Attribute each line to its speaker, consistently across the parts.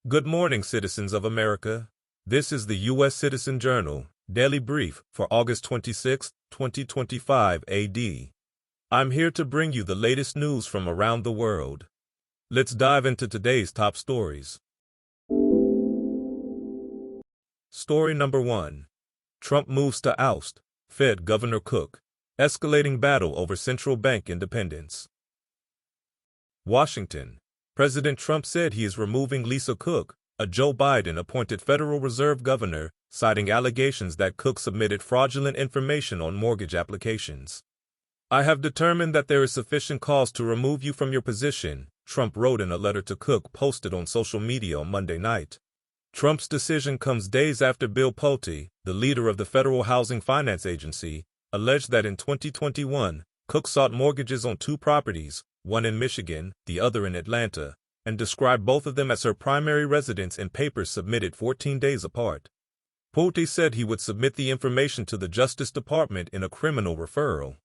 Speaker 1: Good morning, citizens of America. This is the U.S. Citizen Journal, Daily Brief for August 26, 2025 AD. I'm here to bring you the latest news from around the world. Let's dive into today's top stories. Story number 1. Trump moves to oust Fed Governor Cook. Escalating battle over central bank independence. Washington. President Trump said he is removing Lisa Cook, a Joe Biden-appointed Federal Reserve governor, citing allegations that Cook submitted fraudulent information on mortgage applications. "I have determined that there is sufficient cause to remove you from your position," Trump wrote in a letter to Cook posted on social media on Monday night. Trump's decision comes days after Bill Pulte, the leader of the Federal Housing Finance Agency, alleged that in 2021, Cook sought mortgages on two properties, one in Michigan, the other in Atlanta, and described both of them as her primary residence in papers submitted 14 days apart. Pulte said he would submit the information to the Justice Department in a criminal referral.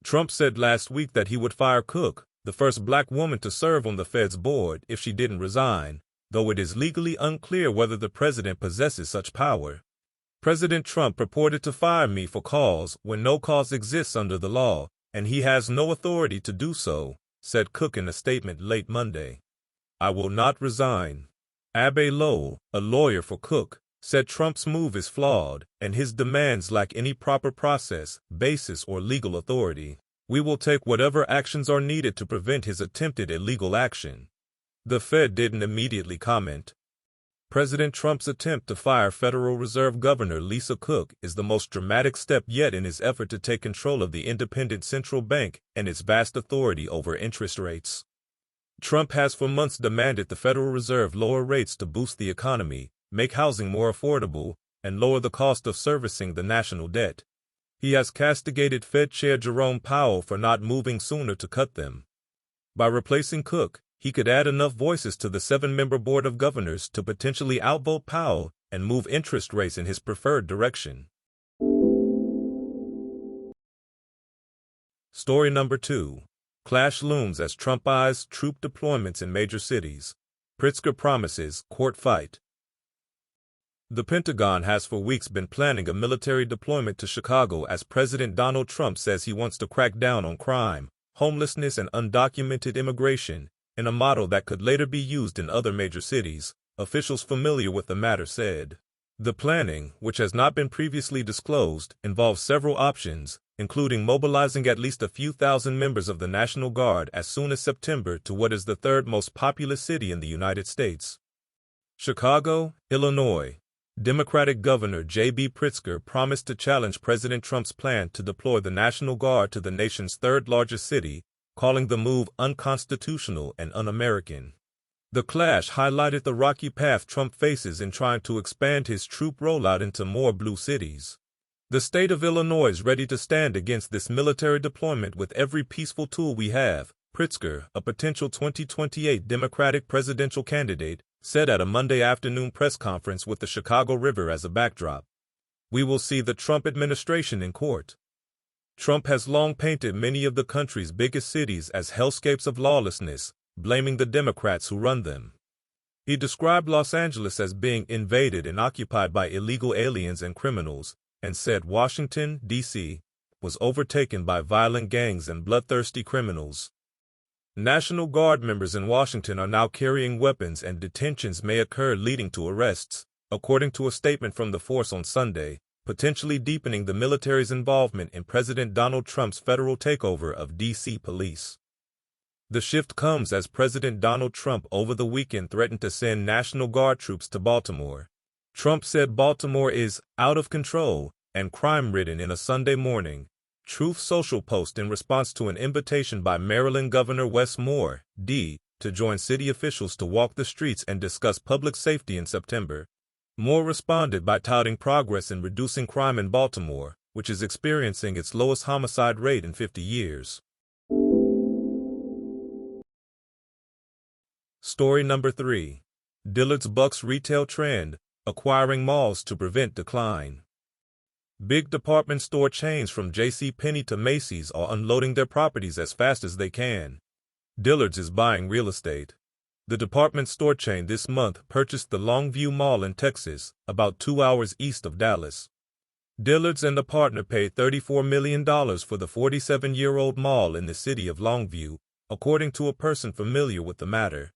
Speaker 1: Trump said last week that he would fire Cook, the first black woman to serve on the Fed's board, if she didn't resign, though it is legally unclear whether the president possesses such power. "President Trump purported to fire me for cause when no cause exists under the law, and he has no authority to do so," said Cook in a statement late Monday. "I will not resign." Abe Lowell, a lawyer for Cook, said Trump's move is flawed, and his demands lack any proper process, basis, or legal authority. "We will take whatever actions are needed to prevent his attempted illegal action." The Fed didn't immediately comment. President Trump's attempt to fire Federal Reserve Governor Lisa Cook is the most dramatic step yet in his effort to take control of the independent central bank and its vast authority over interest rates. Trump has for months demanded the Federal Reserve lower rates to boost the economy, make housing more affordable, and lower the cost of servicing the national debt. He has castigated Fed Chair Jerome Powell for not moving sooner to cut them. By replacing Cook, he could add enough voices to the 7-member Board of Governors to potentially outvote Powell and move interest rates in his preferred direction. Story number 2. Clash looms as Trump eyes troop deployments in major cities. Pritzker promises court fight. The Pentagon has for weeks been planning a military deployment to Chicago as President Donald Trump says he wants to crack down on crime, homelessness, and undocumented immigration, in a model that could later be used in other major cities, officials familiar with the matter said. The planning, which has not been previously disclosed, involves several options, including mobilizing at least a few thousand members of the National Guard as soon as September to what is the third most populous city in the United States. Chicago, Illinois. Democratic Governor J.B. Pritzker promised to challenge President Trump's plan to deploy the National Guard to the nation's third-largest city, calling the move unconstitutional and un-American. The clash highlighted the rocky path Trump faces in trying to expand his troop rollout into more blue cities. "The state of Illinois is ready to stand against this military deployment with every peaceful tool we have," Pritzker, a potential 2028 Democratic presidential candidate, said at a Monday afternoon press conference with the Chicago River as a backdrop. "We will see the Trump administration in court." Trump has long painted many of the country's biggest cities as hellscapes of lawlessness, blaming the Democrats who run them. He described Los Angeles as being invaded and occupied by illegal aliens and criminals, and said Washington, D.C., was overtaken by violent gangs and bloodthirsty criminals. National Guard members in Washington are now carrying weapons, and detentions may occur leading to arrests, according to a statement from the force on Sunday, potentially deepening the military's involvement in President Donald Trump's federal takeover of D.C. police. The shift comes as President Donald Trump over the weekend threatened to send National Guard troops to Baltimore. Trump said Baltimore is out of control and crime-ridden in a Sunday morning Truth Social post in response to an invitation by Maryland Governor Wes Moore, D., to join city officials to walk the streets and discuss public safety in September. Moore responded by touting progress in reducing crime in Baltimore, which is experiencing its lowest homicide rate in 50 years. Story number 3. Dillard's bucks retail trend, acquiring malls to prevent decline. Big department store chains from JCPenney to Macy's are unloading their properties as fast as they can. Dillard's is buying real estate. The department store chain this month purchased the Longview Mall in Texas, about 2 hours east of Dallas. Dillard's and a partner paid $34 million for the 47-year-old mall in the city of Longview, according to a person familiar with the matter.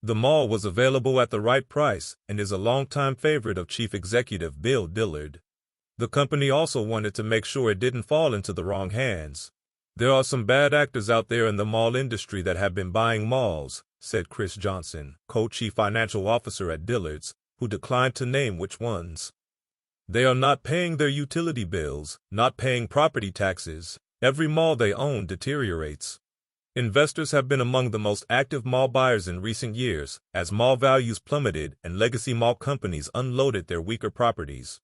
Speaker 1: The mall was available at the right price and is a longtime favorite of Chief Executive Bill Dillard. The company also wanted to make sure it didn't fall into the wrong hands. "There are some bad actors out there in the mall industry that have been buying malls," said Chris Johnson, co-chief financial officer at Dillard's, who declined to name which ones. "They are not paying their utility bills, not paying property taxes. Every mall they own deteriorates." Investors have been among the most active mall buyers in recent years, as mall values plummeted and legacy mall companies unloaded their weaker properties.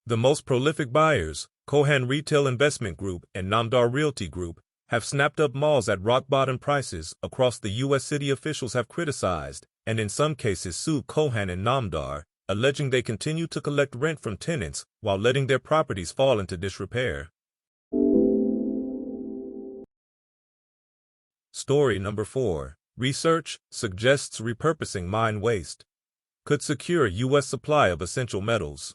Speaker 1: The most prolific buyers, Cohan Retail Investment Group and Namdar Realty Group, have snapped up malls at rock-bottom prices across the U.S. City officials have criticized, and in some cases sued Cohan and Namdar, alleging they continue to collect rent from tenants while letting their properties fall into disrepair. Story number 4. Research suggests repurposing mine waste could secure U.S. supply of essential metals.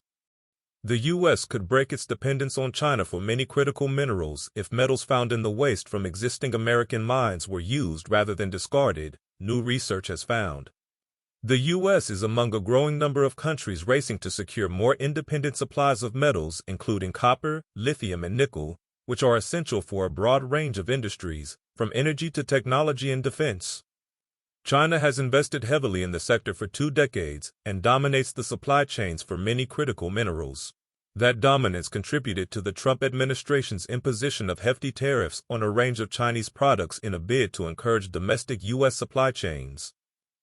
Speaker 1: The U.S. could break its dependence on China for many critical minerals if metals found in the waste from existing American mines were used rather than discarded, new research has found. The U.S. is among a growing number of countries racing to secure more independent supplies of metals, including copper, lithium, and nickel, which are essential for a broad range of industries, from energy to technology and defense. China has invested heavily in the sector for 2 decades and dominates the supply chains for many critical minerals. That dominance contributed to the Trump administration's imposition of hefty tariffs on a range of Chinese products in a bid to encourage domestic U.S. supply chains.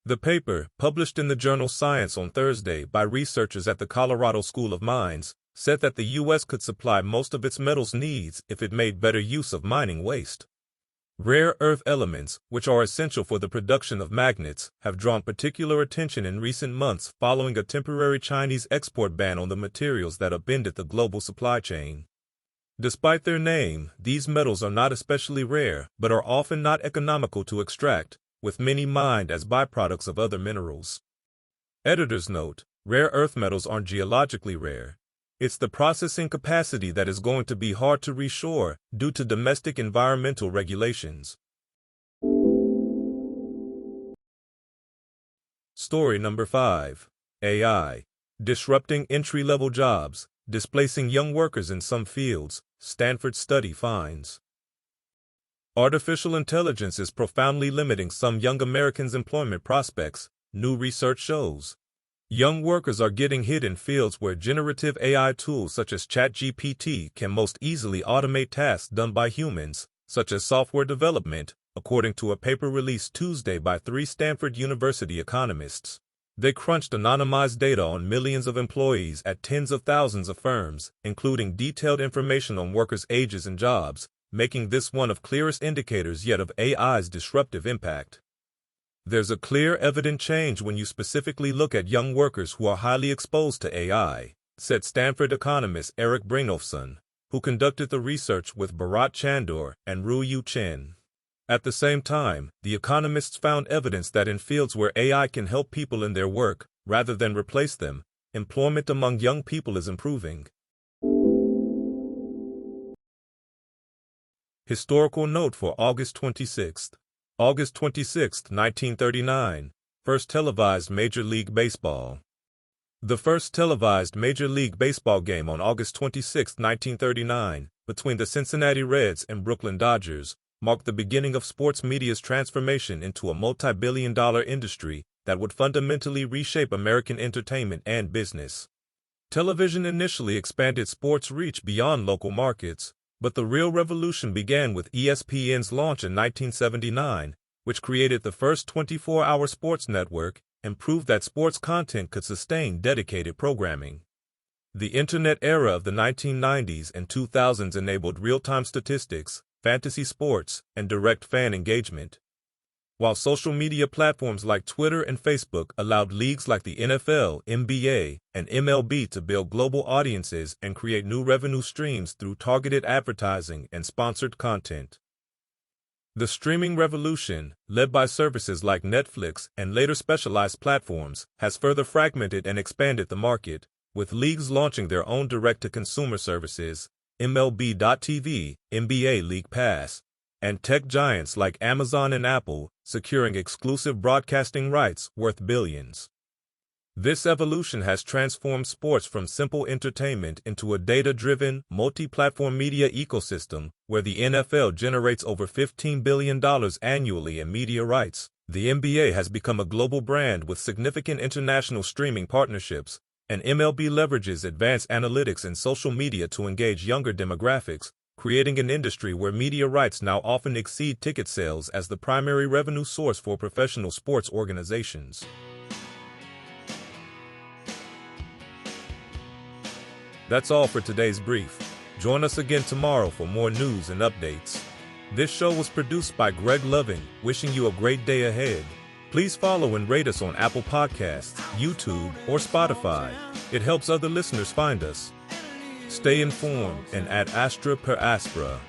Speaker 1: The paper, published in the journal Science on Thursday by researchers at the Colorado School of Mines, said that the U.S. could supply most of its metals needs if it made better use of mining waste. Rare earth elements, which are essential for the production of magnets, have drawn particular attention in recent months following a temporary Chinese export ban on the materials that upended the global supply chain. Despite their name, these metals are not especially rare, but are often not economical to extract, with many mined as byproducts of other minerals. Editor's note: rare earth metals aren't geologically rare. It's the processing capacity that is going to be hard to reshore due to domestic environmental regulations. Story number 5. AI. Disrupting entry-level jobs, displacing young workers in some fields, Stanford study finds. Artificial intelligence is profoundly limiting some young Americans' employment prospects, new research shows. Young workers are getting hit in fields where generative AI tools such as ChatGPT can most easily automate tasks done by humans, such as software development, according to a paper released Tuesday by 3 Stanford University economists. They crunched anonymized data on millions of employees at tens of thousands of firms, including detailed information on workers' ages and jobs, making this one of clearest indicators yet of AI's disruptive impact. There's a clear, evident change when you specifically look at young workers who are highly exposed to AI, said Stanford economist Eric Brynjolfsson, who conducted the research with Bharat Chandor and Ruyu Chen. At the same time, the economists found evidence that in fields where AI can help people in their work, rather than replace them, employment among young people is improving. Historical note for August 26. August 26, 1939, first televised Major League Baseball. The first televised Major League Baseball game on August 26, 1939, between the Cincinnati Reds and Brooklyn Dodgers, marked the beginning of sports media's transformation into a multi-billion-dollar industry that would fundamentally reshape American entertainment and business. Television initially expanded sports reach beyond local markets, but the real revolution began with ESPN's launch in 1979, which created the first 24-hour sports network and proved that sports content could sustain dedicated programming. The Internet era of the 1990s and 2000s enabled real-time statistics, fantasy sports, and direct fan engagement. While social media platforms like Twitter and Facebook allowed leagues like the NFL, NBA, and MLB to build global audiences and create new revenue streams through targeted advertising and sponsored content. The streaming revolution, led by services like Netflix and later specialized platforms, has further fragmented and expanded the market, with leagues launching their own direct-to-consumer services, MLB.tv, NBA League Pass, and tech giants like Amazon and Apple securing exclusive broadcasting rights worth billions. This evolution has transformed sports from simple entertainment into a data-driven, multi-platform media ecosystem where the NFL generates over $15 billion annually in media rights. The NBA has become a global brand with significant international streaming partnerships, and MLB leverages advanced analytics and social media to engage younger demographics, creating an industry where media rights now often exceed ticket sales as the primary revenue source for professional sports organizations. That's all for today's brief. Join us again tomorrow for more news and updates. This show was produced by Greg Loving, wishing you a great day ahead. Please follow and rate us on Apple Podcasts, YouTube, or Spotify. It helps other listeners find us. Stay informed and ad astra per aspera.